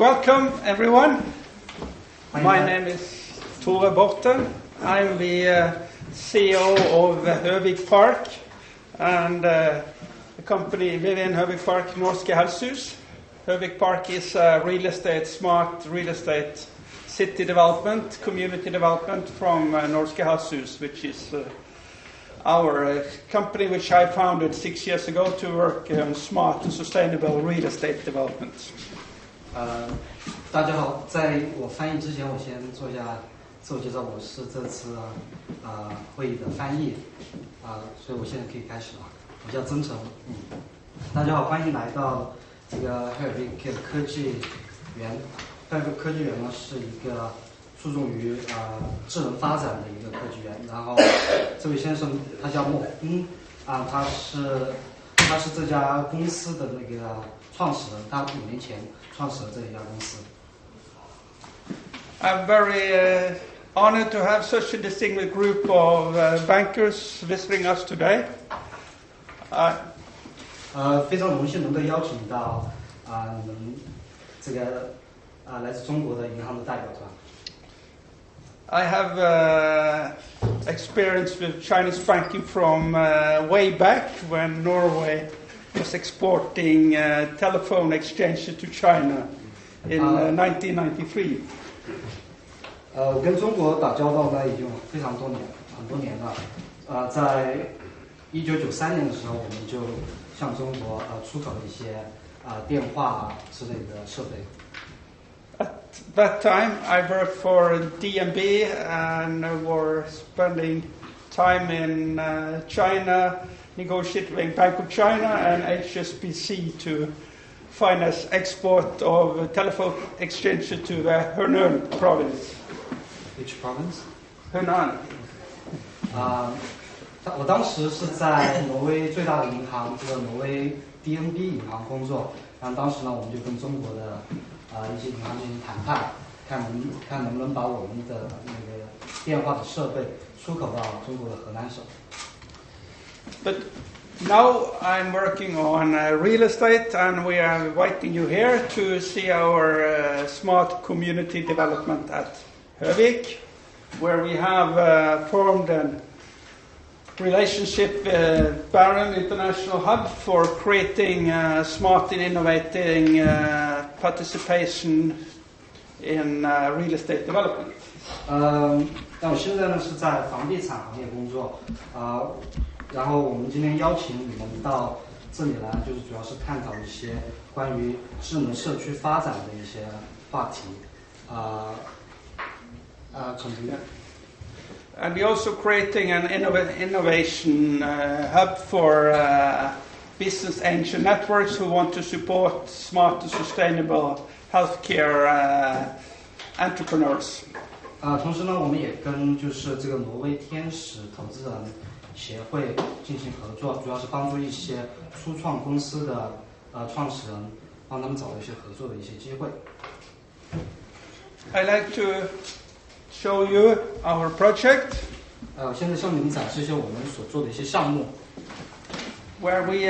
Welcome everyone. My name is Tore Borten. I'm the CEO of Høvik Park and the company within Høvik Park, Norske Helsehus. Høvik Park is a smart real estate city development, community development from Norske Helsehus, which is our company which I founded 6 years ago to work on smart and sustainable real estate development. 大家好，在我翻译之前，我先做一下自我介绍。我是这次会议的翻译所以我现在可以开始了。我叫曾成，大家好，欢迎来到这个Høvik科技园。Høvik科技园呢是一个注重于智能发展的一个科技园。然后这位先生他叫莫他是这家公司的那个创始人，他5年前创始了这一家公司。I'm very honored to have such a distinguished group of bankers visiting us today. 非常荣幸能够邀请到这个来自中国的银行的代表团。I have experience with Chinese banking from way back when Norway was exporting telephone exchange to China in 1993. 我跟中国打交道呢已经非常多年，很多年了。在1993年的时候，我们就向中国出口了一些电话之类的设备。At that time, I worked for DNB and were spending time in China, negotiating Bank of China and HSBC to finance export of telephone exchange to the Henan province. Which province? Henan. 我当时是在挪威最大的银行，这个挪威 DNB 银行工作。然后当时呢，我们就跟中国的一些银行进行谈判，看能不能把我们的那个电话的设备出口到中国的河南省。But now I'm working on real estate, and we are inviting you here to see our smart community development at Høvik, where we have formed a relationship with Bærum International Hub for creating smart and innovating participation in real estate development. 那我现在呢是在房地产行业工作然后我们今天邀请你们到这里来，就是主要是探讨一些关于智能社区发展的一些话题And we're also creating an innovation hub for business angel networks who want to support smart and sustainable healthcare entrepreneurs. 同时呢，我们也跟就是这个挪威天使投资人协会进行合作，主要是帮助一些初创公司的创始人，帮他们找到一些合作的一些机会。I'd like to show you our project. 我现在向你们展示一些我们所做的一些项目。Where we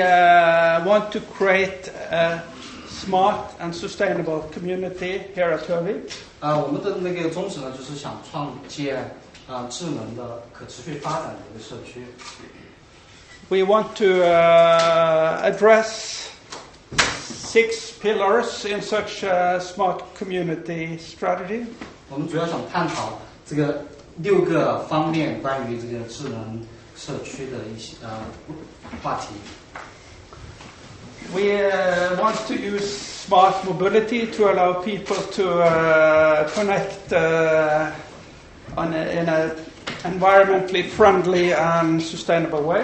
want to create a smart and sustainable community here at Høvik. 我们的那个宗旨呢，就是想创建智能的可持续发展的一个社区。We want to address 6 pillars in such a smart community strategy. 我们主要想探讨这个6个方面关于这个智能社区的一些话题。We want to use smart mobility to allow people to connect in an environmentally friendly and sustainable way.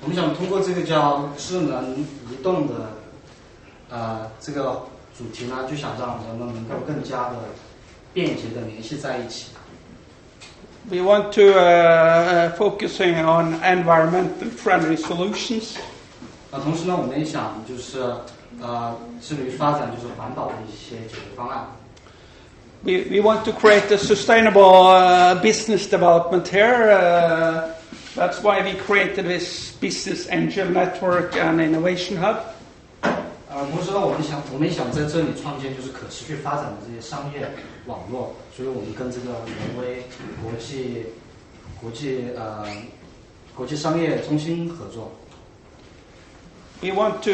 我们想通过这个叫智能移动的这个主题呢，就想让人们能够更加的便捷的联系在一起。We want to focusing on environmentally friendly solutions. 同时呢，我们也想就是致力于发展就是环保的一些解决方案。We want to create a sustainable business development here. That's why we created this business angel network and innovation hub. 同时呢，我们也想在这里创建就是可持续发展的这些商业网络，所以我们跟这个挪威国际商业中心合作。We want to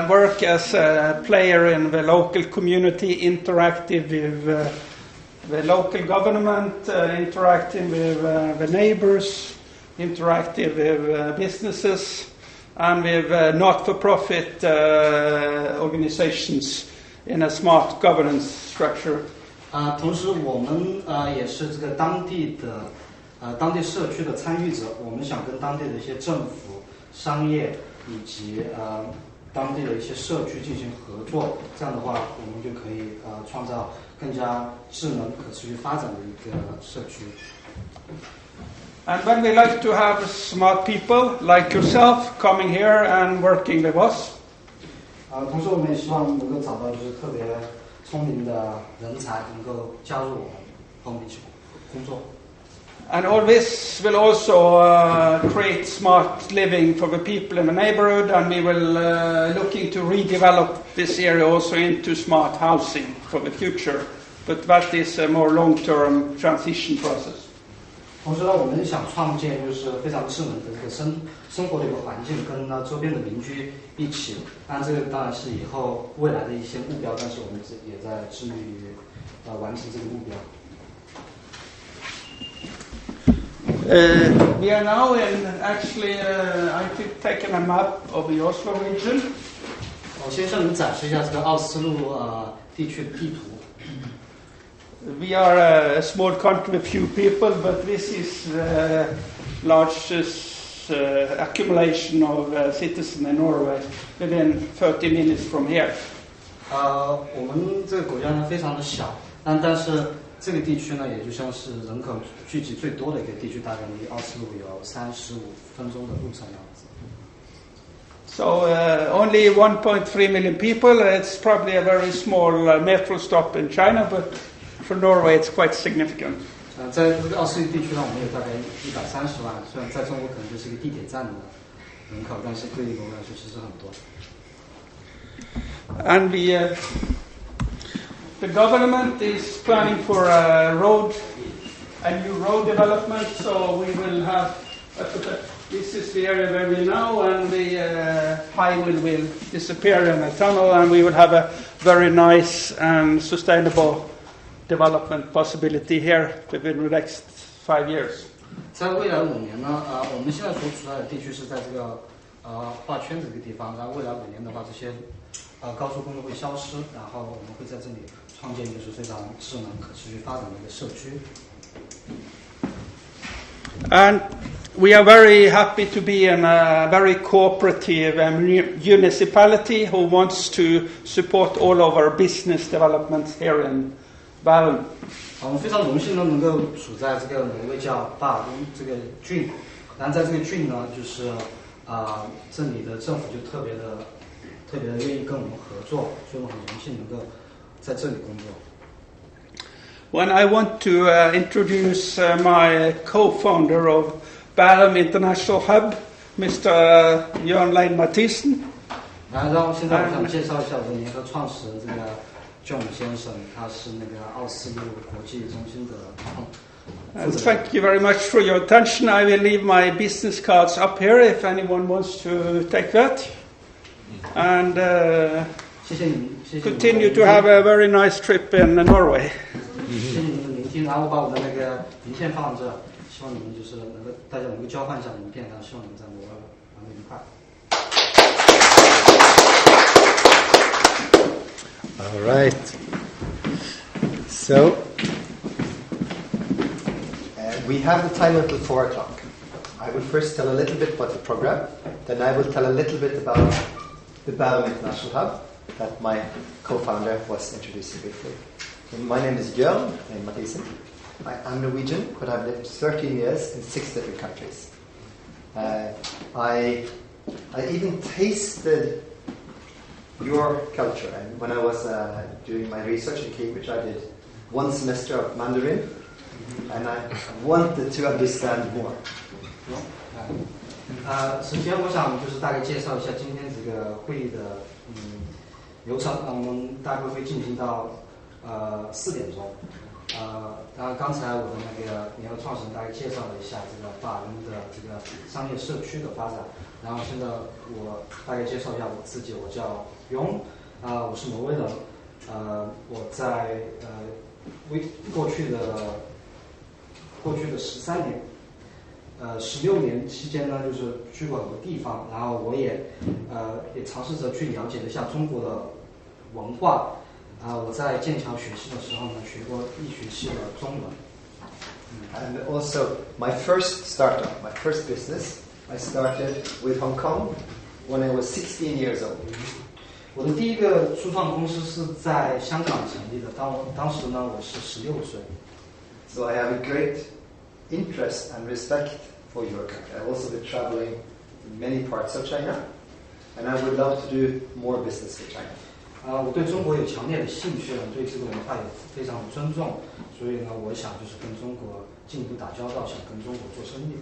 work as a player in the local community, interactive with the local government, interacting with the neighbors, interactive with businesses, and with not-for-profit organizations in a smart governance structure. 同时我们也是这个当地社区的参与者，我们想跟当地的一些政府、商业以及当地的一些社区进行合作，这样的话，我们就可以创造更加智能、可持续发展的一个社区。And when we like to have smart people like yourself coming here and working with us. 同时我们也希望能够找到就是特别聪明的人才，能够加入我们和我们一起工作。And all this will also create smart living for the people in the neighborhood, and we will looking to redevelop this area also into smart housing for the future. But that is a more long-term transition process. 同时呢，我们想创建就是非常智能的一个生活的一个环境，跟周边的邻居一起。当然，这个当然是以后未来的一些目标，但是我们也在致力于完成这个目标。We are now in actually, I've taken a map of the Oslo region. 我先向你们展示一下这个奥斯陆地区的地图。We are a small country with few people, but this is the largest accumulation of citizens in Norway within 30 minutes from here. 我们这个国家呢非常的小，但是这个地区呢也就像是人口聚集最多的一个地区，大概离奥斯陆有35分钟的路程样子。So only 1.3 million people. It's probably a very small metro stop in China, but for Norway, it's quite significant. 在这个奥斯陆地区呢，我们有大概130万，虽然在中国可能就是一个地铁站的人口，但是对于我们来说其实很多。And the government is planning for a new road development. So we will have this is the area where we now, and the highway will disappear in a tunnel, and we will have a very nice and sustainable development possibility here within the next 5 years. 在未来5年呢，我们现在所处在的地区是在这个画圈这个地方，然后未来5年的话，这些高速公路会消失，然后我们会在这里创建就是非常智能、可持续发展的一个社区。And we are very happy to be in a very cooperative municipality who wants to support all of our business developments here in Bærum. 我们非常荣幸呢，能够处在这个挪威叫巴尔东这个郡，然后在这个郡呢，就是这里的政府就特别的愿意跟我们合作，所以我们很荣幸能够在这里工作。When I want to introduce my co-founder of Bærum International Hub, Mr. Jørn Lein Mathisen. 现在我想介绍一下我的联合创始人这个 John 先生，他是那个奥斯陆国际中心的负责人。Thank you very much for your attention. I will leave my business cards up here if anyone wants to take that. And continue to have a very nice trip in Norway. 谢谢你们的聆听，然后我把我的那个名片放这，希望你们就是大家能够交换一下名片，然后希望你们在挪威玩得愉快。All right. So we have the time until 4 o'clock. I will first tell a little bit about the program, then I will tell a little bit about the Bærum International Hub that my co-founder was introducing briefly. So my name is Jørn Mathisen. I'm Norwegian, but I've lived 13 years in 6 different countries. I even tasted your culture, and when I was doing my research in Cambridge, I did 1 semester of Mandarin, and I wanted to understand more. 首先我想就是大概介绍一下今天这个会议的流程我们大概会进行到4点钟。当然刚才我的那个联合创始人大概介绍了一下这个Bærum的这个商业社区的发展，然后现在我大概介绍一下我自己，我叫Bærum，我是挪威人，我在过去的13年，16年期间呢，就是去过很多地方，然后我也尝试着去了解了一下中国的文化。我在剑桥学习的时候呢，学过1学期的中文。And also, my first startup, my first business, I started with Hong Kong when I was 16 years old. 我的第一个初创公司是在香港成立的，当时呢我是16岁。So I have a great interest and respect for your country. I've also been traveling in many parts of China, and I would love to do more business with China. 我对中国有强烈的兴趣，对这个文化也非常的尊重，所以呢，我想就是跟中国进一步打交道，想跟中国做生意。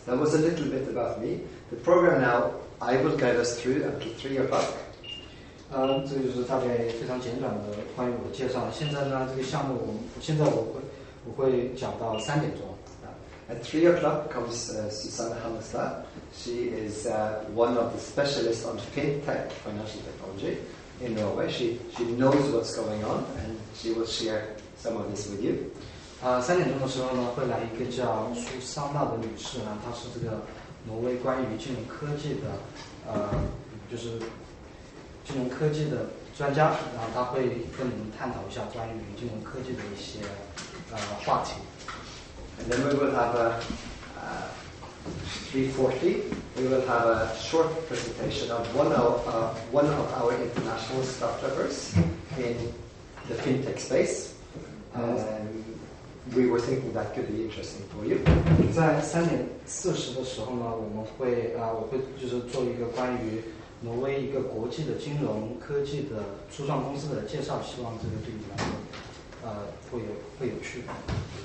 That was a little bit about me. The program now, I will guide us through until 3 o'clock. 这个就是大概非常简短的关于我的介绍。现在呢，这个项目我会讲到3点钟。At 3 o'clock comes Susanne Hammerstad. She is one of the specialists on Fintech, financial technology, in Norway. She knows what's going on, and she will share some of this with you. 3点钟的时候呢，会来一个叫苏桑娜的女士呢，她是这个挪威关于金融科技的就是金融科技的专家，然后她会跟你们探讨一下关于金融科技的一些话题。And then we will have 3:40. We will have a short presentation of one of our international startups in the fintech space. We were thinking that could be interesting for you. 在3点40的时候呢，我会就是做一个关于挪威一个国际的金融科技的初创公司的介绍，希望这个对你来说会有趣。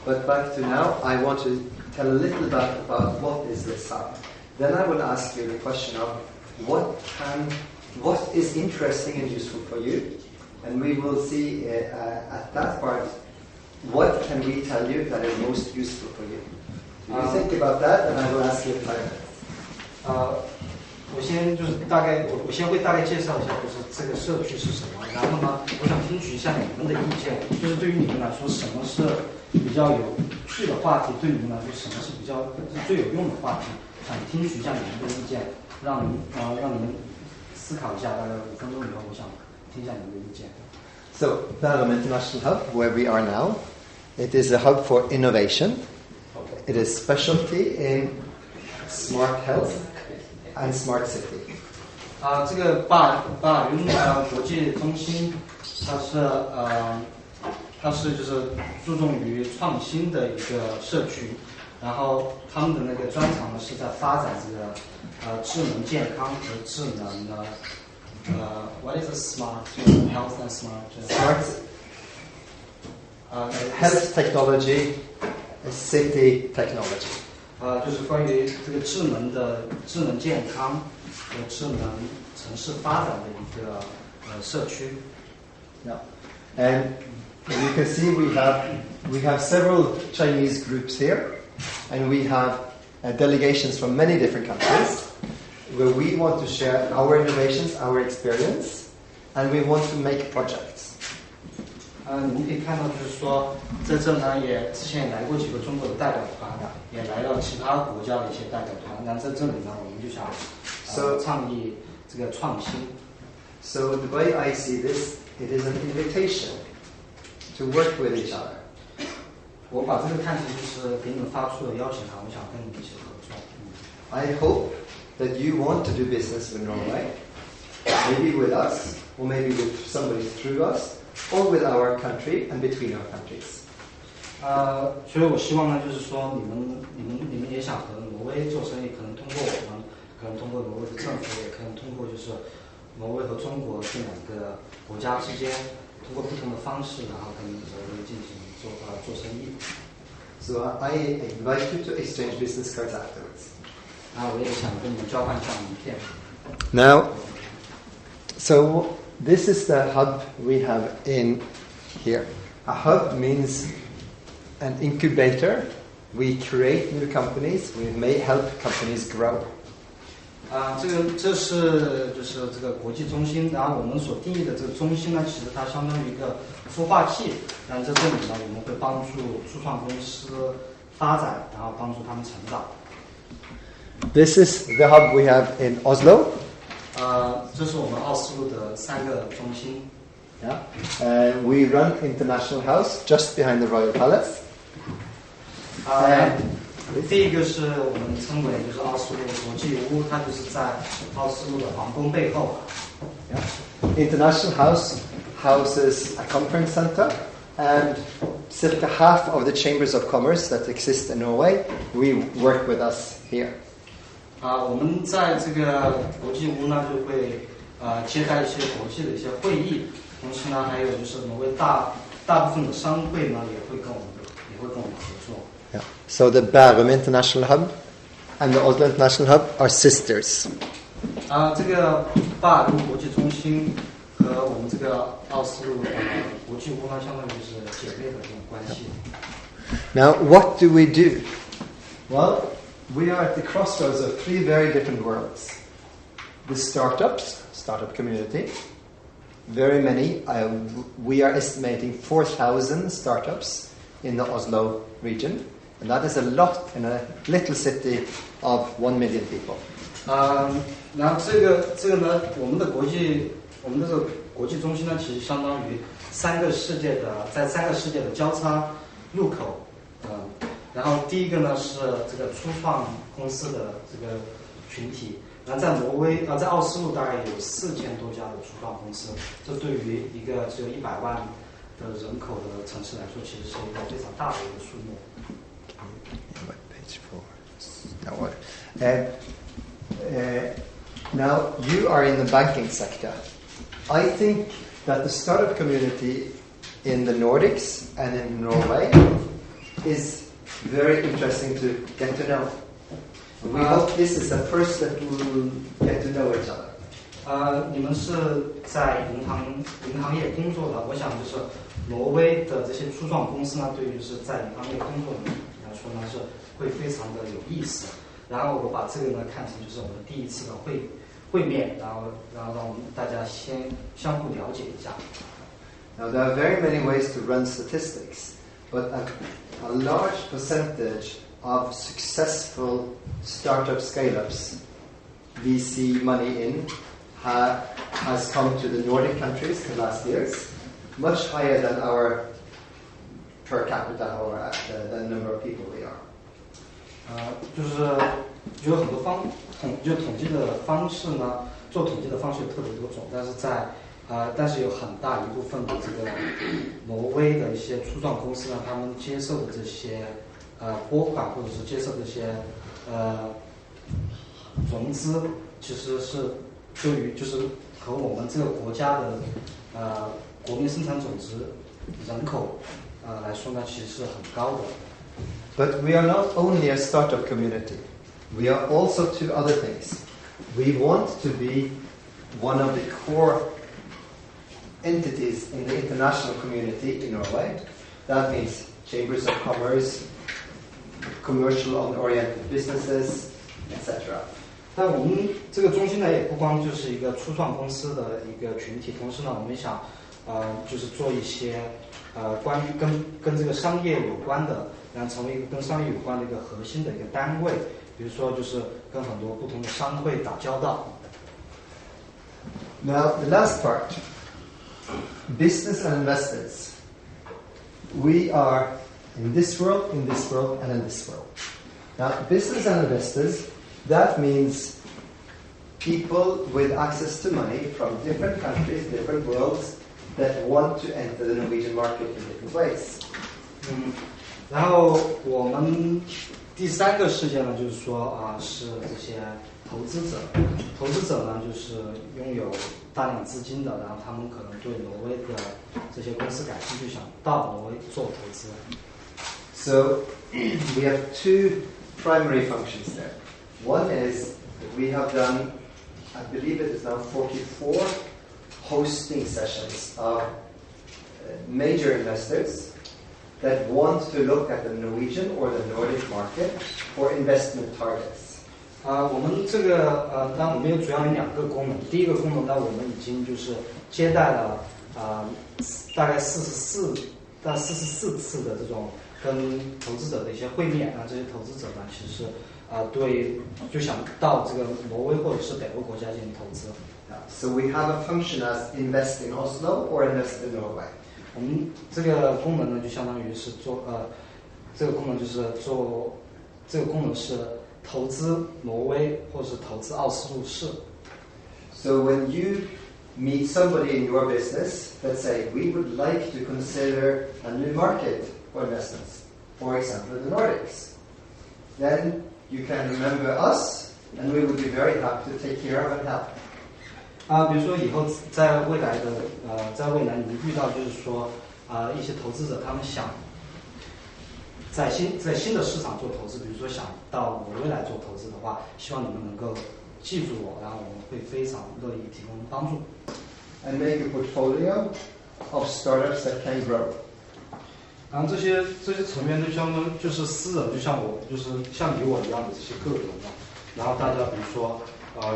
But back to now, I want to tell a little about what is this hub. Then I will ask you the question of what is interesting and useful for you, and we will see at that part what can we tell you that is most useful for you. So you think about that, and I will ask you a time. 我先会大概介绍一下，就是这个社区是什么。然后呢，我想听取一下你们的意见，就是对于你们来说，什么是比较有趣的话题？对你们来说，什么是最有用的话题？想听取一下你们的意见，让你们思考一下。大概5分钟以后，我想听一下你们的意见。So, Bærum International Hub, where we are now, it is a hub for innovation. It is specialty in smart health and smart city. 这个Bærum国际中心，它是就是注重于创新的一个社区，然后他们的那个专长呢是在发展这个智能健康和智能的what is a smart health and smart health technology, city technology. 就是关于这个智能健康和智能城市发展的一个社区。Yeah. And you can see we have several Chinese groups here, and we have delegations from many different countries, where we want to share our innovations, our experience, and we want to make projects. 你们可以看到，就是说，在这呢之前也来过几个中国的代表团，也来到其他国家的一些代表团。那在这里呢，我们就想倡议这个创新。So the way I see this, it is an invitation to work with each other. 我把这个看成就是给你们发出的邀请函，我想跟你们一起合作。I hope that you want to do business with Norway, maybe with us, or maybe with somebody through us, or with our country and between our countries. 所以我希望呢，就是说你们也想和挪威做生意，可能通过我们，可能通过挪威的政府，也可能通过就是挪威和中国这2个国家之间，通过不同的方式，然后跟挪威进行做生意。So I invite you to exchange business cards afterwards. 我也想跟你们交换一下名片。Now, so this is the hub we have in here. A hub means an incubator. We create new companies. We may help companies grow. 这是就是这个国际中心，然后我们所定义的这个中心呢，其实它相当于一个孵化器。然后在这里呢，我们会帮助初创公司发展，然后帮助他们成长。This is the hub we have in Oslo. 这是我们奥斯陆的3个中心。Yeah. We run International House just behind the Royal Palace. 第一个是我们称为就是奥斯陆国际屋，它就是在奥斯陆的皇宫背后。Yeah. International House houses a conference center and circa half of the chambers of commerce that exist in Norway, we work with us here. 我们在这个国际屋呢，就会接待一些国际的一些会议，同时呢，还有就是挪威大部分的商会呢，也会跟我们合作。Yeah. So the Bærum International Hub and the Oslo International Hub are sisters. 这个巴尔杜国际中心和我们这个奥斯陆国际屋呢，相当于是姐妹的这种关系。Now, what do we do? Well, we are at the crossroads of 3 very different worlds. The startup community, very many. We are estimating 4,000 startups in the Oslo region, and that is a lot in a little city of 1 million people. 然后这个呢，我们的这个国际中心呢，其实相当于在3个世界的交叉路口。然后第一个呢是这个初创公司的这个群体，然后在挪威在奥斯陆大概有4000多家的初创公司，这对于一个只有100万的人口的城市来说，其实是一个非常大的一个数目。Now, you are in the banking sector. I think that the startup community in the Nordics and in Norway is very interesting to get to know. We hope this is the first that we will get to know each other. 你们是在银行业工作的，我想就是挪威的这些初创公司呢，对于是在银行业工作的人来说呢，是会非常的有意思。然后我把这个呢看成就是我们第一次的会面，然后让我们大家先相互了解一下。Now there are very many ways to run statistics, but a large percentage of successful startup scale-ups VC money in has come to the Nordic countries in the last years, much higher than our per capita or the number of people we are. 就是有很多统计的方式呢，做统计的方式有特别多种，但是有很大一部分的这个挪威的一些初创公司呢，他们接受的这些拨款或者是接受这些融资，其实是就是和我们这个国家的国民生产总值人口来说呢，其实是很高的。But we are not only a startup community. We are also 2 other things. We want to be one of the core entities in the international community in Norway. That means chambers of commerce, commercial-oriented businesses, etc. 但我们这个中心呢，也不光就是一个初创公司的一个群体，同时呢，我们想就是做一些关于跟这个商业有关的，然后成为一个跟商业有关的一个核心的一个单位，比如说就是跟很多不同的商会打交道。Now the last part, business and investors. We are in this world, and in this world. Now business and investors, that means people with access to money from different countries, different worlds that want to enter the Norwegian market in different ways. 然后我们第3个事件呢，就是说是这些投资者。投资者呢，就是拥有大量资金的，然后他们可能对挪威的这些公司感兴趣，想到挪威做投资。So we have 2 primary functions there. One is that we have done, I believe it is now 44 hosting sessions of major investors that want to look at the Norwegian or the Nordic market for investment targets. 我们这个当然我们有主要有2个功能。第一个功能呢，我们已经就是接待了大概44次的这种跟投资者的一些会面。这些投资者呢，其实对就想到这个挪威或者是北欧国家进行投资。So we have a function as invest in Oslo or invest in Norway. 我们这个功能呢，就相当于是这个功能就是这个功能是投资挪威或是投资奥斯陆市。So when you meet somebody in your business that say we would like to consider a new market for investments, for example the Nordics, then you can remember us and we would be very happy to take care of and help. 比如说以后在未来你们遇到就是说一些投资者他们想在新的市场做投资，比如说想到挪威来做投资的话，希望你们能够记住我，然后我们会非常乐意提供帮助。And make a portfolio of startups that can grow. 然后这些成员就相当就是私人，就像我，就是像你我一样的这些个人嘛。然后大家比如说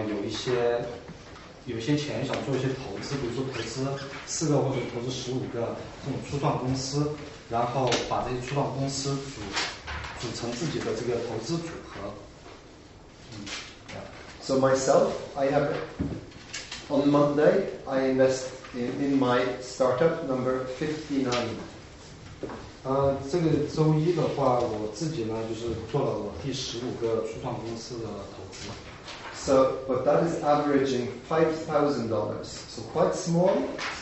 有一些钱想做一些投资，比如说投资4个或者投资15个这种初创公司，然后把这些初创公司组成自己的这个投资组合。So myself, on Monday, I invest in my startup number 59. 这个周一的话，我自己呢就是做了我第15个初创公司的投资。But that is averaging $5,000, so quite small.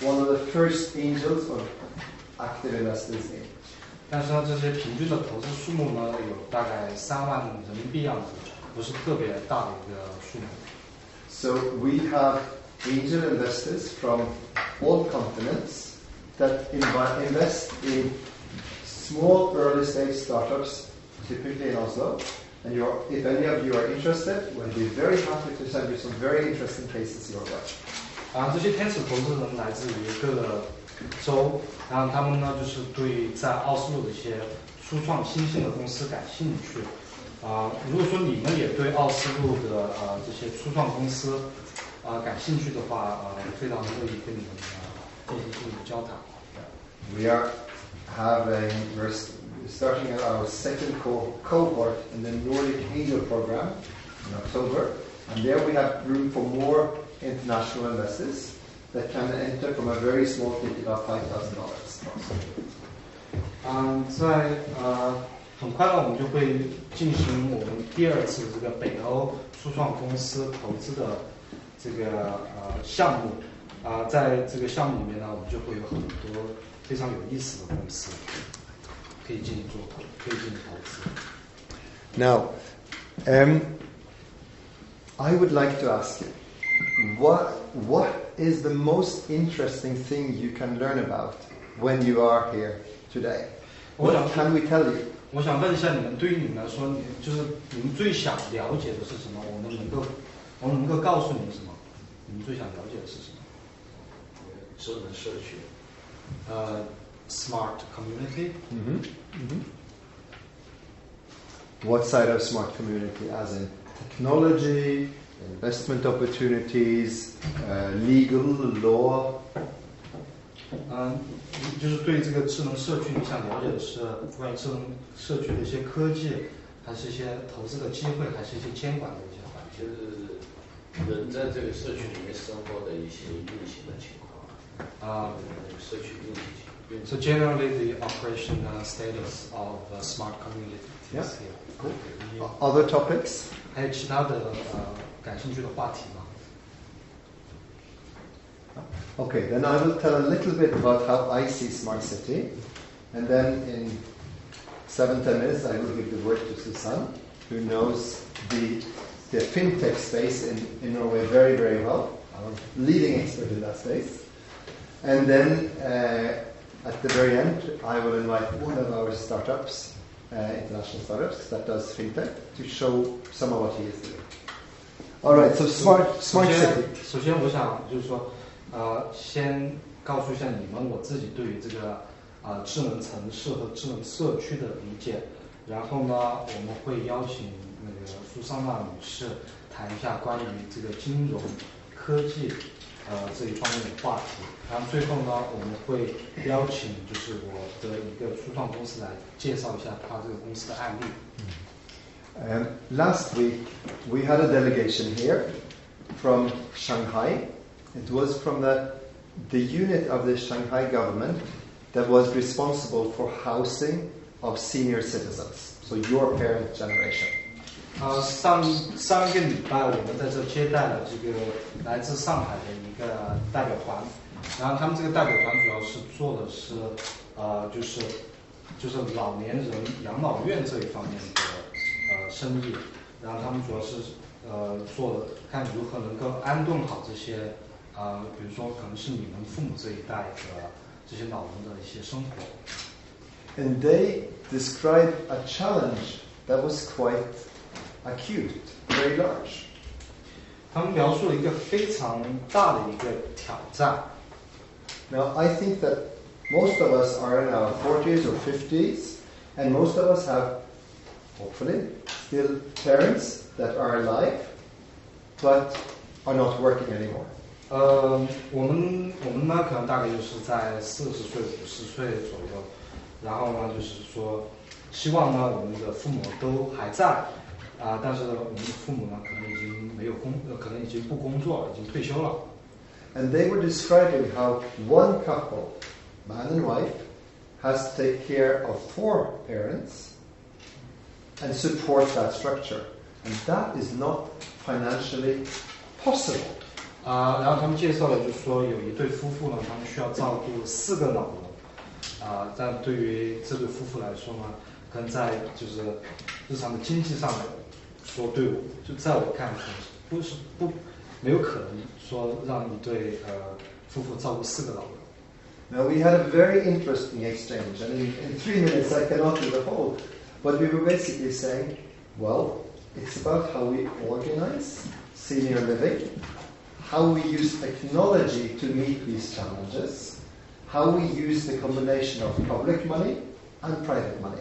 One of the first angels or active investors in. 但是呢，这些平均的投资数目呢，有大概3万人民币样子，不是特别大的一个数目。So we have angel investors from all continents that invest in small early stage startups, typically in Oslo. And if any of you are interested, we'll be very happy to send you some very interesting cases your way. 这些天使投资人来自于各个州，然后他们呢就是对在奥斯陆的一些初创新兴的公司感兴趣。如果说你们也对奥斯陆的这些初创公司感兴趣的话，非常乐意跟你们进行交谈。We're starting our second cohort in the Nordic Angel program in October, and there we have room for more international investors that can enter from a very small ticket of $5,000. 很快呢，我们就会进行我们第2次这个北欧初创公司投资的这个项目。在这个项目里面呢，我们就会有很多非常有意思的公司可以进行投资。Now, I would like to ask you, what is the most interesting thing you can learn about when you are here today? What can we tell you? 我想问一下你们，对于你们来说，就是你们最想了解的是什么？我们能够告诉你们什么？你们最想了解的是什么？智能社区。Smart community. What side of smart community? As in technology, investment opportunities, legal law. 就是对这个智能社区，你想了解的是关于智能社区的一些科技，还是一些投资的机会，还是一些监管的一些环境？就是人在这个社区里面生活的一些运行的情况。社区运行。So generally, the operation status of smart communities here. Cool. Other topics? 还有其他的感兴趣的话题吗？ Okay, then I will tell a little bit about how I see smart city, and then in 7-10 minutes I will give the word to Susanne, who knows the Fintech space in Norway very, very well, our leading expert in that space. And then at the very end, I will invite one of our startups, international startups, that does Fintech, to show some of what he is doing. All right, so smart city. 首先我想就是说，先告诉一下你们我自己对于这个智能城市和智能社区的理解，然后呢，我们会邀请那个苏珊娜女士谈一下关于这个金融科技这一方面的话题，然后最后呢，我们会邀请就是我的一个初创公司来介绍一下他这个公司的案例。Last week we had a delegation here from Shanghai. It was from the unit of the Shanghai government that was responsible for housing of senior citizens, so your parent generation. 上一个礼拜我们在这接待了这个来自上海的一个代表团，然后他们这个代表团主要是做的是就是老年人养老院这一方面的生意，然后他们主要是做看如何能够安顿好这些比如说可能是你们父母这一代的这些老人的一些生活。And they described a challenge that was quite acute, very large. 他们描述了一个非常大的一个挑战。Now, I think that most of us are in our 40s or 50s, and most of us have, hopefully, still parents that are alive, but are not working anymore. 我们呢，可能大概就是在40岁、50岁左右，然后呢，就是说，希望呢，我们的父母都还在，但是我们的父母呢，可能已经没有可能已经不工作了，已经退休了。And they were describing how one couple, man and wife, has to take care of 4 parents and support that structure. And that is not financially possible. 然后他们介绍了，就是说有一对夫妇呢，他们需要照顾4个老人，但对于这对夫妇来说呢，可能在就是日常的经济上来说，对我就在我看来没有可能说让一对夫妇照顾4个老人。Now we had a very interesting exchange, and in 3 minutes I cannot do the whole, but we were basically saying, well, it's about how we organize senior living, how we use technology to meet these challenges, how we use the combination of public money and private money.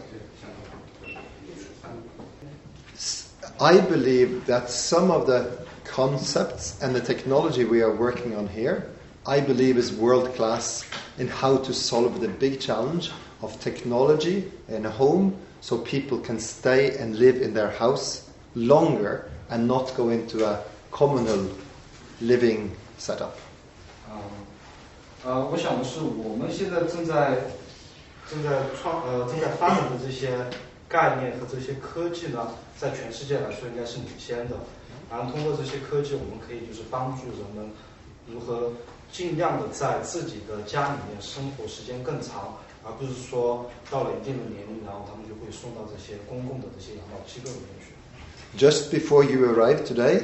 I believe that some of the concepts and the technology we are working on here, I believe is world class in how to solve the big challenge of technology in a home so people can stay and live in their house longer and not go into a communal living setup. 我想的是，我们现在正在发展的这些概念和这些科技呢，在全世界来说应该是领先的。然后通过这些科技，我们可以就是帮助人们如何尽量的在自己的家里面生活时间更长，而不是说到了一定的年龄，然后他们就会送到这些公共的这些养老机构里面去。Just before you arrived today,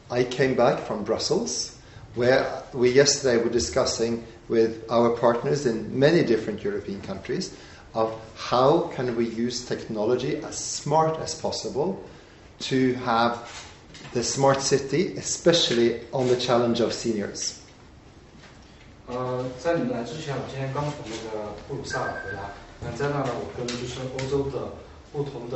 I came back from Brussels, where we yesterday were discussing with our partners in many different European countries of how can we use technology as smart as possible to have the smart city, especially on the challenge of seniors. 在你们来之前，我今天刚从那个布鲁塞尔回来。在那呢，我跟就是欧洲的不同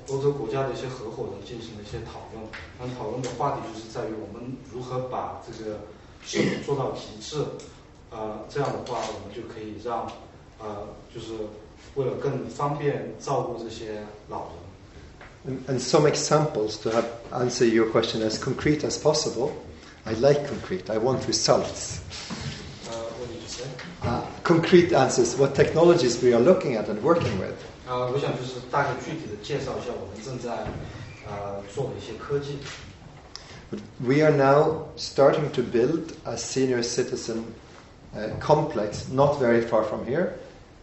欧洲国家的一些合伙人进行了一些讨论。讨论的话题就是在于我们如何把这个事情做到极致。这样的话，我们就可以让就是为了更方便照顾这些老人。And some examples to answer your question as concrete as possible. I like concrete. I want results. What did you say? Concrete answers. What technologies we are looking at and working with. 我想就是大概具体的介绍一下我们正在做的一些科技。We are now starting to build a senior citizen complex not very far from here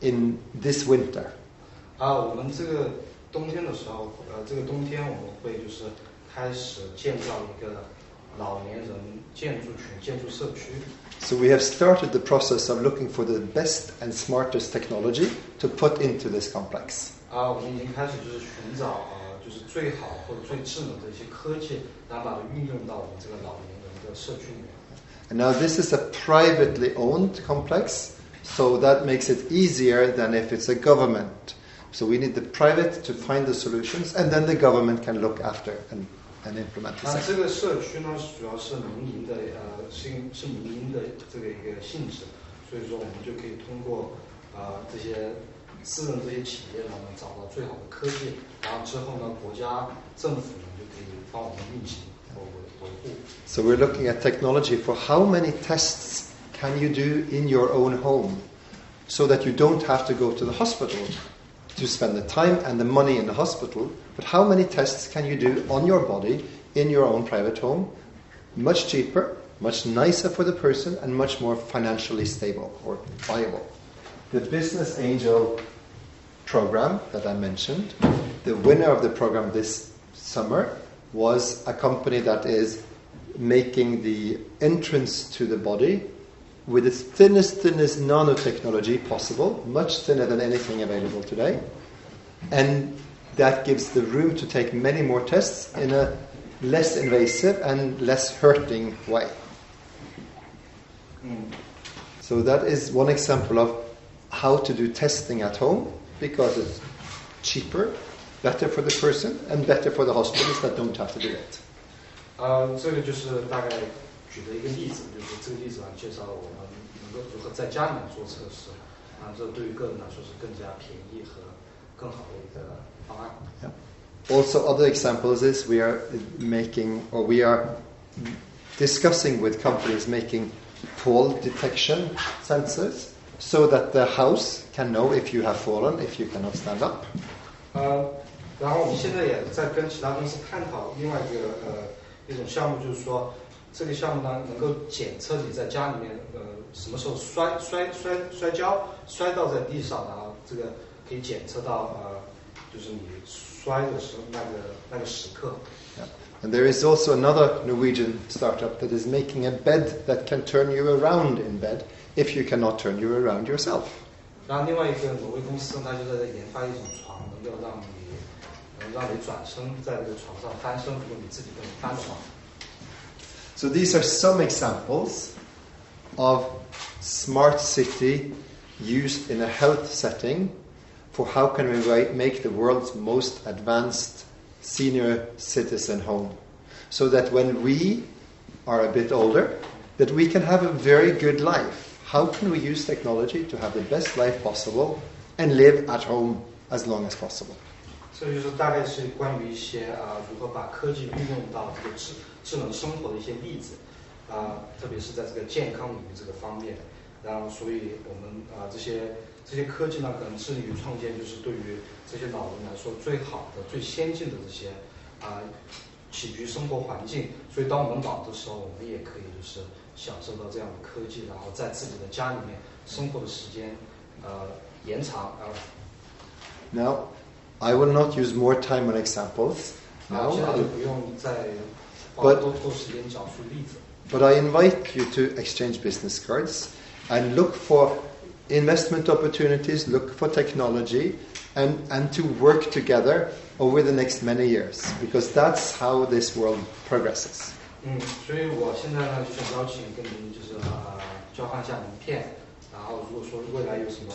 in this winter. 我们这个冬天的时候，这个冬天我们会就是开始建造一个老年人建筑群、建筑社区。So we have started the process of looking for the best and smartest technology to put into this complex. 我们已经开始就是寻找就是最好或者最智能的一些科技，然后把它运用到我们这个老年人的社区里面。And now this is a privately owned complex, so that makes it easier than if it's a government. So we need the private to find the solutions, and then the government can look after and implement the 这个社区呢，主要是民营的，是民营的这个一个性质，所以说我们就可以通过这些私人这些企业呢，能找到最好的科技，然后之后呢，国家政府呢就可以帮我们运行和维护。So we're looking at technology for how many tests can you do in your own home, so that you don't have to go to the hospital to spend the time and the money in the hospital, but how many tests can you do on your body in your own private home? Much cheaper, much nicer for the person, and much more financially stable or viable. The Business Angel program that I mentioned, the winner of the program this summer was a company that is making the entrance to the body with the thinnest nanotechnology possible, much thinner than anything available today. And that gives the room to take many more tests in a less invasive and less hurting way. So that is one example of how to do testing at home, because it's cheaper, better for the person, and better for the hospitals that don't have to do it. 这个就是大概举的一个例子，就是这个例子呢介绍了我们能够如何在家里面做测试，这对于个人来说是更加便宜和更好的一个方案。Also, other examples is we are discussing with companies making fall detection sensors, so that the house can know if you have fallen, if you cannot stand up. 然后我们现在也在跟其他公司探讨另外一种项目，就是说这个项目呢能够检测你在家里面什么时候摔跤摔倒在地上，然后这个可以检测到就是你摔的时候那个时刻。And there is also another Norwegian startup that is making a bed that can turn you around in bed if you cannot turn you around yourself. 然后另外一个挪威公司，它就在研发一种床，能够让你转身在这个床上翻身，如果你自己不能翻床。So these are some examples of smart city used in a health setting for how can we make the world's most advanced senior citizen home, so that when we are a bit older, that we can have a very good life. How can we use technology to have the best life possible and live at home as long as possible? 这就是大概是关于一些如何把科技运用到这个智能生活的一些例子，特别是在这个健康领域这个方面。然后，所以我们这些科技呢，可能致力于创建就是对于这些老人来说最好的、最先进的这些起居生活环境。所以，当我们老的时候，我们也可以就是享受到这样的科技，然后在自己的家里面生活的时间延长。Now, I will not use more time on examples. Now, 现在就不用再花多时间讲述例子。But I invite you to exchange business cards and look for investment opportunities, look for technology, and to work together over the next many years, because that's how this world progresses. 所以我现在呢就想邀请跟您就是交换一下名片，然后如果说未来有什么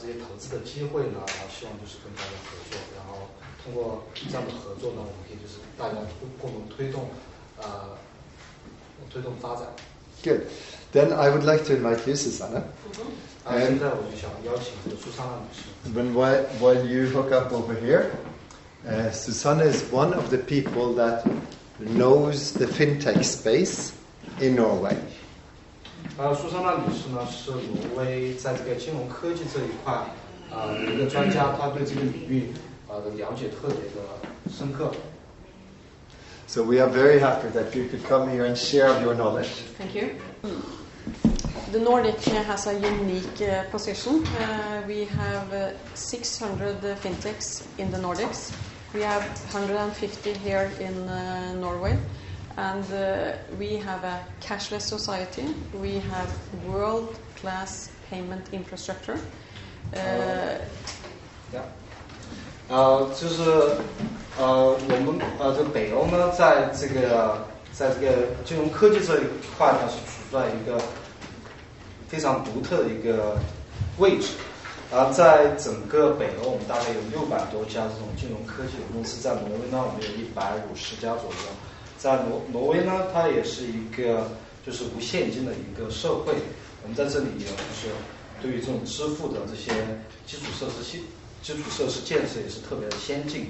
这些投资的机会呢，然后希望就是跟大家合作，然后通过这样的合作呢，我们可以就是大家共同推动发展。Good. Then I would like to invite you, Susanna. 现在我就想邀请这个苏珊娜女士。When while you hook up over here, Susanna is one of the people that knows the Fintech space in Norway. 苏珊娜女士呢是挪威在这个金融科技这一块一个专家，她对这个领域的了解特别的深刻。So we are very happy that you could come here and share your knowledge. Thank you. The Nordic has a unique position. We have 600 fintechs in the Nordics. We have 150 here in Norway. And we have a cashless society. We have world-class payment infrastructure. 就是我们这北欧呢，在这个在这个金融科技这一块呢，是处在一个非常独特的一个位置。在整个北欧，我们大概有600多家这种金融科技的公司，在挪威呢，我们有150家左右。在挪威呢，它也是一个就是无现金的一个社会。我们在这里就是对于这种支付的这些基础设施建设也是特别的先进。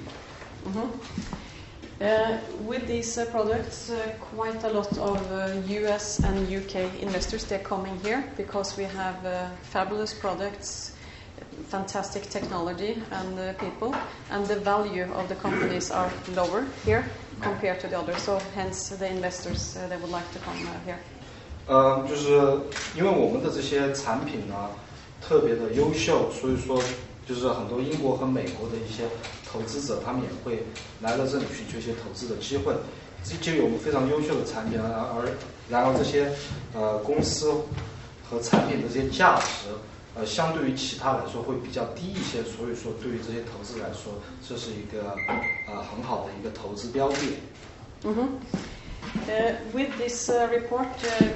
With these products, quite a lot of US and UK investors, they're coming here because we have fabulous products, fantastic technology and people, and the value of the companies are lower here compared to the others. So hence the investors, they would like to come here. 就是因为我们的这些产品呢特别的优秀，所以说就是很多英国和美国的一些投资者，他们也会来到这里寻求一些投资的机会。基于我们非常优秀的产品，然而这些公司和产品的这些价值，相对于其他来说会比较低一些，所以说对于这些投资来说，这是一个很好的一个投资标的。With this report,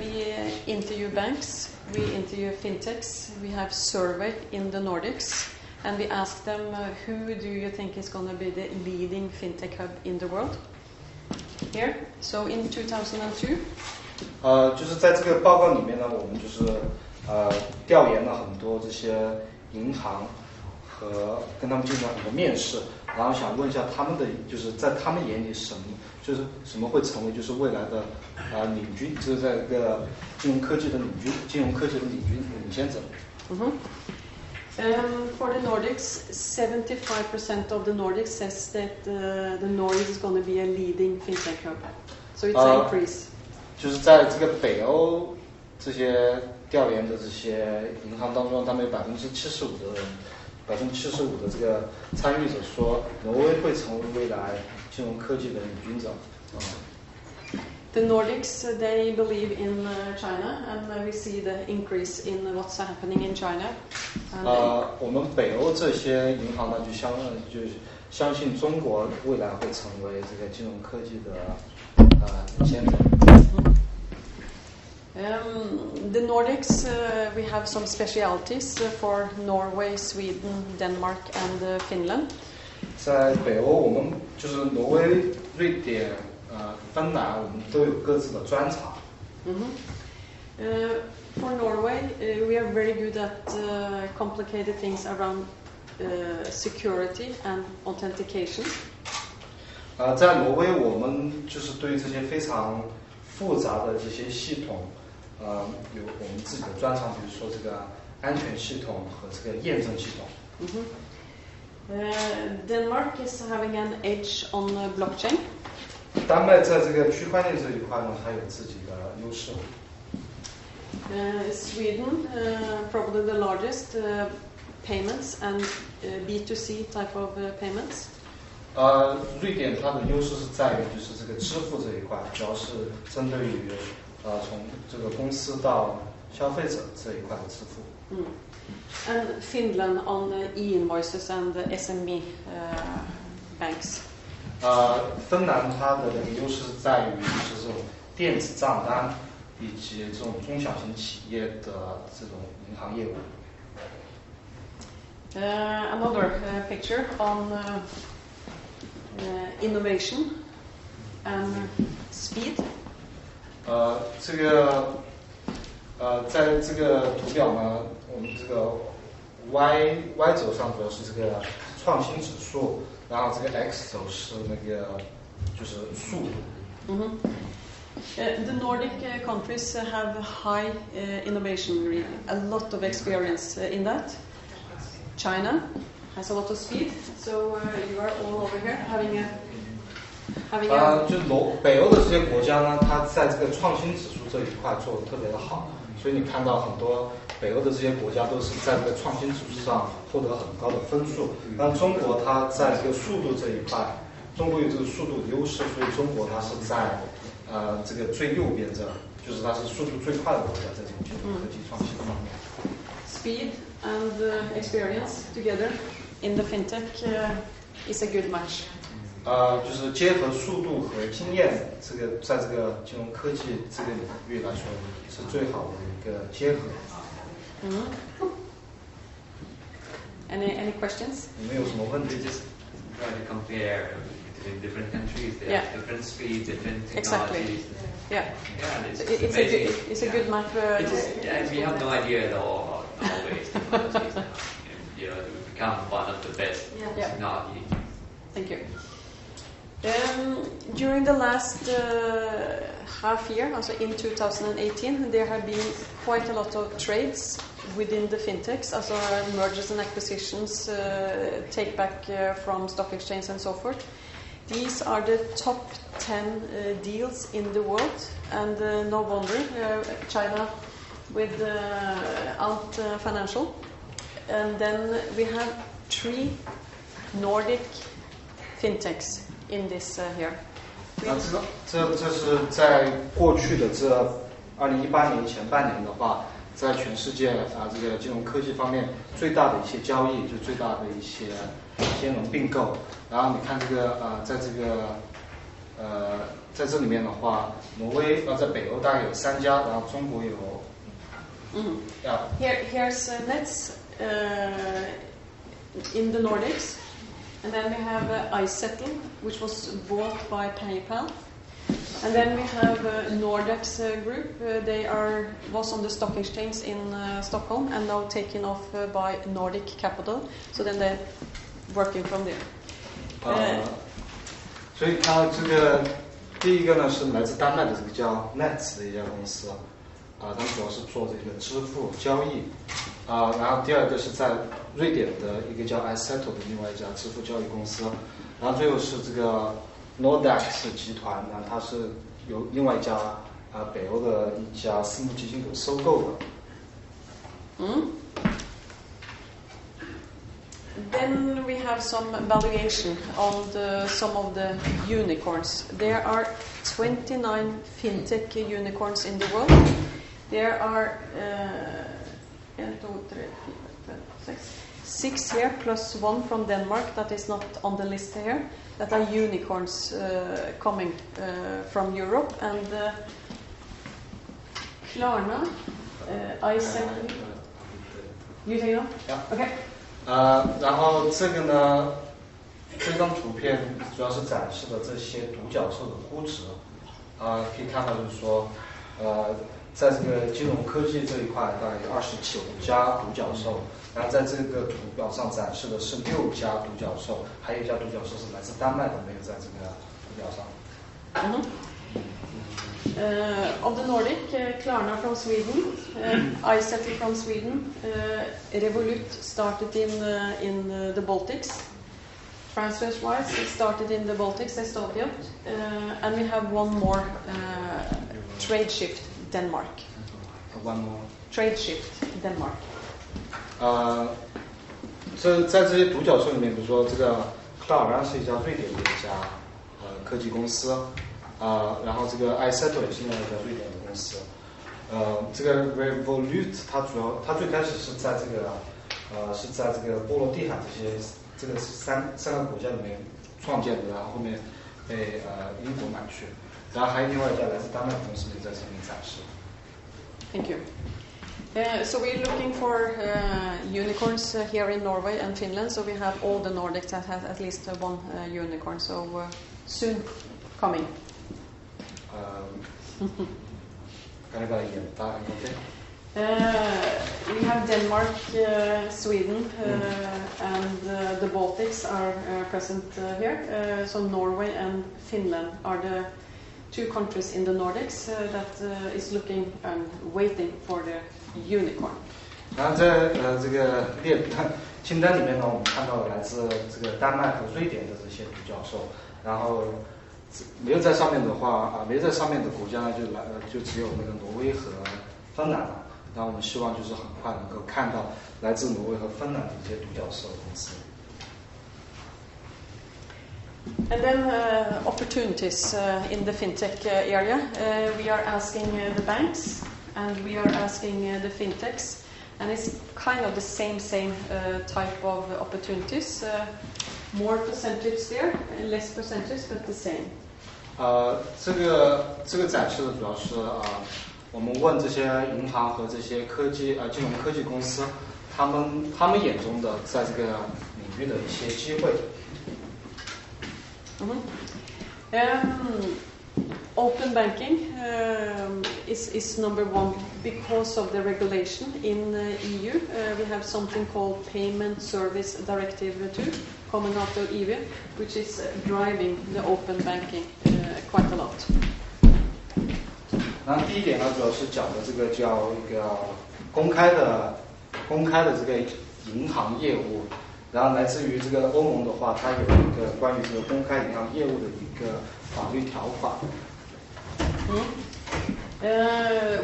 we interview banks, we interview fintechs, we have surveyed in the Nordics, and we ask them who do you think is going to be the leading fintech hub in the world? Here, so in 2002. 就是在这个报告里面呢，我们就是调研了很多这些银行和跟他们进行了很多面试，然后想问一下他们的就是在他们眼里什么会成为就是未来的领军，就是在这个金融科技的领先者。For the Nordics, 75% of the Nordics says that the Nordics is going to be a leading fintech hub. So it's an increase. 就是在这个北欧这些调研的这些银行当中，他们有75%的这个参与者说，挪威会成为未来金融科技的领军者。The Nordics, they believe in China, and we see the increase in what's happening in China. 我们北欧这些银行呢，就相信中国未来会成为这个金融科技的领先者。The Nordics, we have some specialties for Norway, Sweden, Denmark, and Finland. 在北欧，我们就是挪威、瑞典、芬兰，我们都有各自的专长。For Norway, we are very good at complicated things around security and authentication. 在挪威，我们就是对于这些非常复杂的这些系统，有我们自己的专长，比如说这个安全系统和这个验证系统。Denmark is having an edge on blockchain. 丹麦在这个区块链这一块呢，它有自己的优势。Sweden, probably the largest payments and B2C type of payments. 瑞典它的优势是在于就是这个支付这一块，主要是针对于从这个公司到消费者这一块的支付。And Finland on e-invoices and SME banks. 芬兰它的这个优势是在于就是这种电子账单以及这种中小型企业的这种银行业务。Another picture on innovation and speed. 这个在这个图表呢，我们这个 Y 轴上主要是这个创新指数，然后这个 X 轴是那个就是速度。The Nordic countries have high innovation, a lot of experience in that. China has a lot of speed, so you are all over here having a 就北欧的这些国家呢，它在这个创新指数这一块做得特别的好，所以你看到很多北欧的这些国家都是在这个创新指数上获得很高的分数。但中国它在这个速度这一块，中国有这个速度的优势，所以中国它是在这个最右边这，就是它是速度最快的国家，在这种金融科技创新方面。Speed and experience together in the fintech is a good match. 就是结合速度和经验，这个在这个金融科技这个领域来说是最好的一个结合。Any questions? 有没有什么问题？ Just try to compare between different countries. They Yeah. have different speed, different Exactly. technologies. Yeah. Yeah, it's It's amazing. a good map. And we have no idea at all about Norway's technologies now. You know, to become one of the best Yeah. technology. Thank you. During the last half year, also in 2018, there have been quite a lot of trades within the fintechs, also mergers and acquisitions, take back from stock exchange and so forth. These are the top 10 deals in the world, and no wonder China with Ant Financial. And then we have 3 Nordic fintechs in this here. 这是在过去的这2018年前半年的话，在全世界这个金融科技方面最大的一些交易，就最大的一些兼容并购。然后你看这个在这个在这里面的话，挪威在北欧大概有3家，然后中国有Here's Nets in the Nordics, and then we have iSettle, which was bought by PayPal, and then we have Nordex Group. They was on the stock exchange in Stockholm and now taken off by Nordic Capital. So then they're working from there. 所以它这个第一个呢是来自丹麦的这个叫 Nets 的一家公司，他们主要是做这个支付交易，然后第二个是在瑞典的一个叫 iSettle 的另外一家支付交易公司，然后最后是这个 Nordex 集团，然后它是由另外一家北欧的一家私募基金给收购的。Then we have some valuation on some of the unicorns. There are 29 fintech unicorns in the world. There are 6 here plus 1 from Denmark that is not on the list here, that are unicorns coming from Europe. And Klarna, iSettle. You take it on? Yeah. Okay. 然后这个呢，这张图片主要是展示的这些独角兽的估值，可以看到就是说，在这个金融科技这一块，大概有29家独角兽，然后在这个图表上展示的是6家独角兽，还有一家独角兽是来自丹麦的，没有在这个图表上。Of the Nordic, Klarna from Sweden, iSettle from Sweden, Revolut started in the Baltics. Transfers-wise, it started in the Baltics, Estonia, and we have one more TradeShift, Denmark. One more. TradeShift, Denmark. 在这些独角兽里面，比如说这个 Klarna 是一家瑞典的一家科技公司。然后这个 iSettle 也是另外一家瑞典的公司，这个 Revolut 它最开始是在这个波罗的海这个三个国家里面创建的，然后后面被英国买去，然后还有另外一家来自丹麦的公司也在这里面展示。Thank you. So we're looking for unicorns here in Norway and Finland. So we have all the Nordics that have at least one unicorn. So soon coming. We have Denmark, Sweden, and the Baltics are present here. So Norway and Finland are the 2 countries in the Nordics that is looking and waiting for the unicorn. 然后在这个清单里面呢，我们看到来自这个丹麦和瑞典的这些独角兽，然后没有在上面的话没有在上面的国家呢，就只有那个挪威和芬兰了。然后我们希望就是很快能够看到来自挪威和芬兰的一些独角兽公司。And then opportunities in the fintech area. We are asking the banks and we are asking the fintechs, and it's kind of the same type of opportunities. More percentage there, less percentage, but the same. 这个展示的主要是我们问这些银行和这些金融科技公司，他们眼中的在这个领域的一些机会。Open banking is number one because of the regulation in the EU. We have something called Payment Service Directive 2 coming out of EU, which is driving the open banking quite a lot. 那第一点呢，主要是讲的这个叫一个公开的这个银行业务，然后来自于这个欧盟的话，它有一个关于这个公开银行业务的一个法律条款。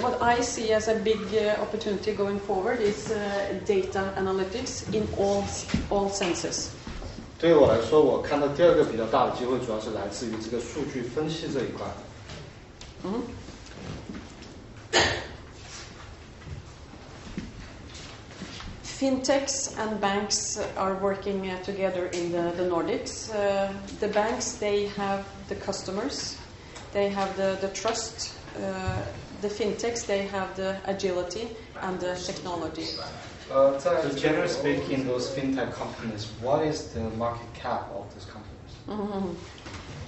What I see as a big opportunity going forward is data analytics in all senses. 对于我来说，我看到第二个比较大的机会，主要是来自于这个数据分析这一块。Fintechs and banks are working together in the Nordics. The banks, they have the customers, they have the trust. The fintechs, they have the agility and the technology. Generally speaking, those fintech companies, what is the market cap of those companies?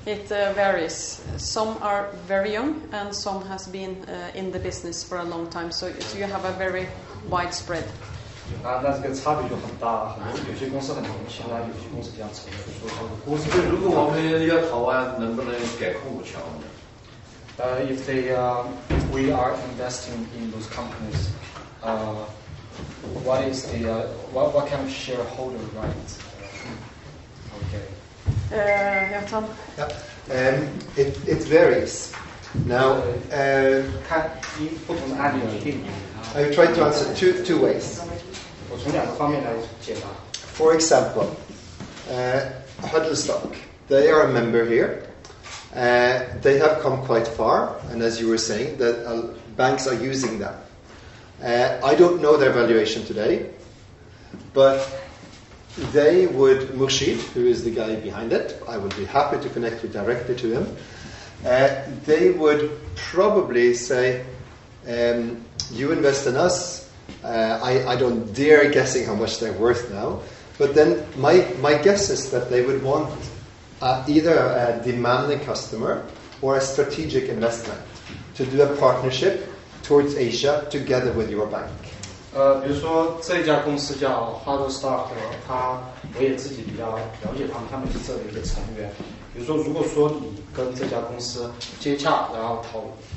It varies. Some are very young, and some has been in the business for a long time. So you have a very widespread. 那这个差别就很大，有些公司很年轻啊，有些公司比较成熟，所以说估值。如果我们要投啊，能不能改控股权呢？If we are investing in those companies, what is the what kind of shareholder rights? Okay. Tom? Yeah. It varies. Now, I try to answer two ways. For example, Huddlestock, they are a member here. They have come quite far, and as you were saying, that banks are using them. I don't know their valuation today, but they would, Murshid, who is the guy behind it, I would be happy to connect you directly to him. They would probably say, you invest in us. I don't dare guessing how much they're worth now, but then my guess is that they would want either a demanding customer or a strategic investment to do a partnership towards Asia together with your bank. 比如说这家公司叫 Huddlestock， 我也自己比较了解他们是这里的成员。比如说，如果说你跟这家公司接洽，然后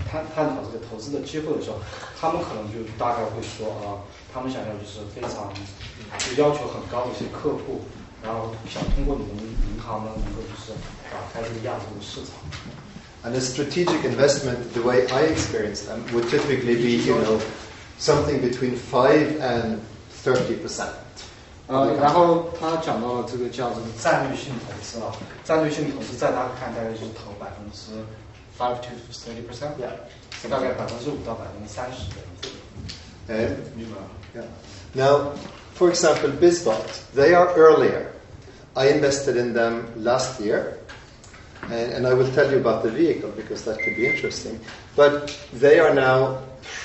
探讨这个投资的机会的时候，他们可能就大概会说他们想要就是非常就要求很高的一些客户，然后想通过你们银行呢，能够就是打开这个亚洲的市场。And a strategic investment, the way I experience them, would typically be, something between 5 and 30%. 然后他讲到了这个叫这个战略性投资啊，战略性投资在他看大概就是投5% to 30%， 是大概5%到30%的样子。Yeah. Now, for example, BizBot, they are earlier. I invested in them last year, and I will tell you about the vehicle because that could be interesting. But they are now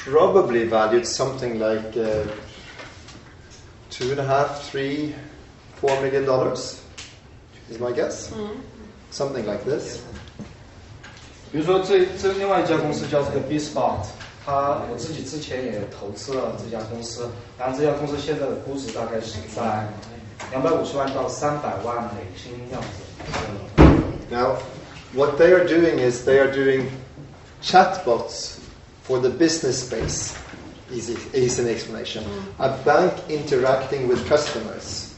probably valued something like $2.5, $3, $4 million is my guess. Something like this. 比如说这另外一家公司叫这个 BizBot， 我自己之前也投资了这家公司，然后这家公司现在的估值大概是在250万到300万美金样子。Now, what they are doing is they are doing chatbots for the business space. Is an explanation. A bank interacting with customers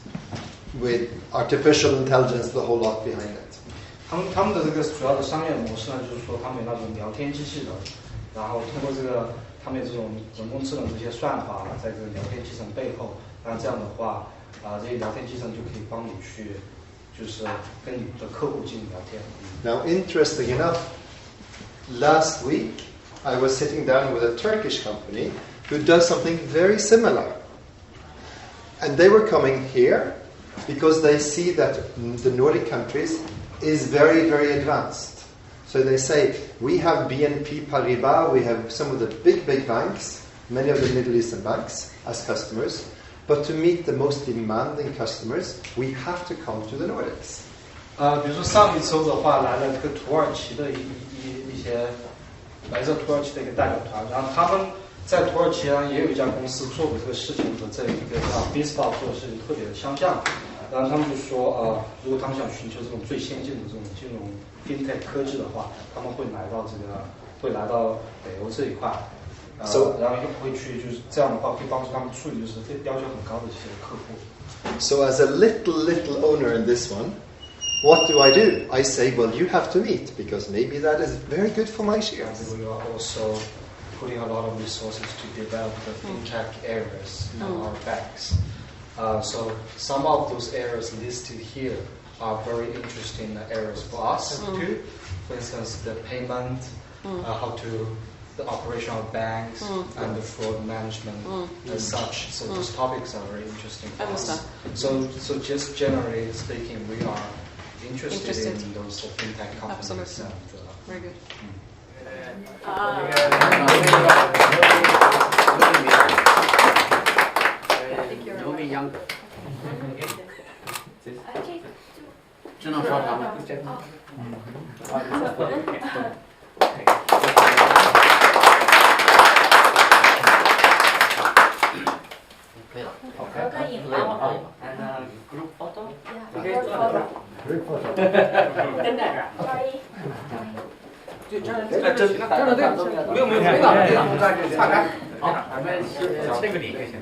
with artificial intelligence, the whole lot behind it. 他们的这个主要的商业模式呢，就是说他们有那种聊天机器人，然后通过这个他们有这种人工智能这些算法，在这个聊天机器人背后，那这样的话，这些聊天机器人就可以帮你去，就是跟你的客户进行聊天。Now, interesting enough, last week I was sitting down with a Turkish company who does something very similar. And they were coming here because they see that the Nordic countries is very, very advanced. So they say, we have BNP Paribas, we have some of the big banks, many of the Middle Eastern banks as customers, but to meet the most demanding customers, we have to come to the Nordics. 比如说上一周的话，来了一个土耳其的一些来自土耳其的一个代表团，然后他们在土耳其也有一家公司做的这个事情和这一个叫 Bispa 做的事情特别的相像，然后他们就说如果他们想寻求这种最先进的这种金融 Fintech 科技的话，他们会来到北欧这一块，然后会去就是这样的话会帮助他们处理就是要求很高的这些客户。So as a little owner in this one, what do? I say, well, you have to meet, because maybe that is very good for my shares. And we are also putting a lot of resources to develop the fintech areas in our banks. So some of those areas listed here are very interesting areas for us too. For instance, the payment, the operation of banks, and the fraud management as such. So those topics are very interesting for us. So just generally speaking, we are interested in those fintech companies. Absolutely. Very good. Moving younger. 只能说他们。可以了。可以了。And group photo. Group photo. Sorry. 没有，差开。好，咱们这个里就行。